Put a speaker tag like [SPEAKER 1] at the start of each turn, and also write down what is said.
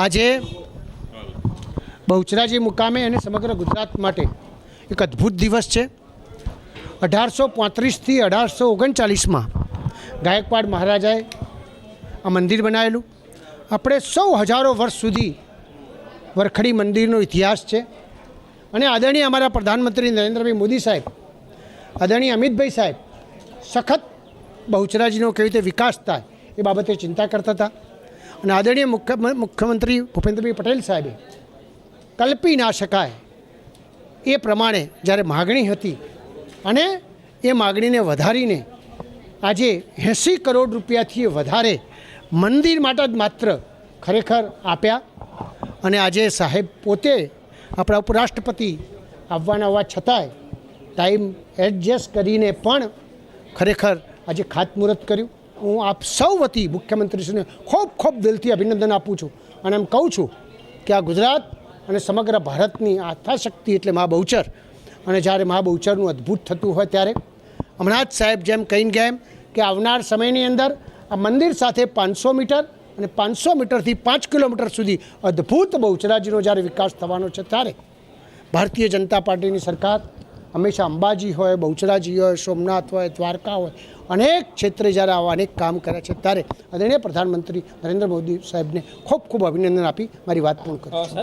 [SPEAKER 1] આજે બહુચરાજી મુકામે અને સમગ્ર ગુજરાત માટે એક અદ્ભુત દિવસ છે। 1835થી 1839માં ગાયકવાડ મહારાજાએ આ મંદિર બનાવેલું। આપણે સૌ હજારો વર્ષ સુધી વરખડી મંદિરનો ઇતિહાસ છે અને આદરણીય અમારા પ્રધાનમંત્રી નરેન્દ્રભાઈ મોદી સાહેબ, આદરણીય અમિતભાઈ સાહેબ સખત બહુચરાજીનો કેવી રીતે વિકાસ થાય એ બાબતે ચિંતા કરતા હતા અને આદરણીય મુખ્યમંત્રી ભૂપેન્દ્રભાઈ પટેલ સાહેબે કલ્પી ના શકાય એ પ્રમાણે જ્યારે માગણી હતી અને એ માગણીને વધારીને આજે 80 કરોડ રૂપિયાથી વધારે મંદિર માટે જ માત્ર ખરેખર આપ્યા। અને આજે સાહેબ પોતે આપણા ઉપરાષ્ટ્રપતિ આવવાના હોવા છતાંય ટાઈમ એડજસ્ટ કરીને પણ ખરેખર આજે ખાતમુહૂર્ત કર્યું। હું આપ સૌ વતી મુખ્યમંત્રીશ્રીને ખૂબ ખૂબ દિલથી અભિનંદન આપું છું અને એમ કહું છું કે આ ગુજરાત અને સમગ્ર ભારતની આસ્થાશક્તિ એટલે મા બહુચર, અને જ્યારે મા બહુચરનું અદ્ભુત થતું હોય ત્યારે હમણાં જ સાહેબ જેમ કહીને ગયા એમ કે આવનાર સમયની અંદર આ મંદિર સાથે 500 મીટર અને 500 મીટરથી 5 કિલોમીટર સુધી અદ્ભુત બહુચરાજીનો જ્યારે વિકાસ થવાનો છે ત્યારે ભારતીય જનતા પાર્ટીની સરકાર હંમેશા અંબાજી હોય, બહુચરાજી હોય, સોમનાથ હોય, દ્વારકા હોય, અનેક ક્ષેત્રે જ્યારે આવા અનેક કામ કર્યા છે ત્યારે આદરણીય પ્રધાનમંત્રી નરેન્દ્ર મોદી સાહેબને ખૂબ ખૂબ અભિનંદન આપી મારી વાત પૂર્ણ કરું છું।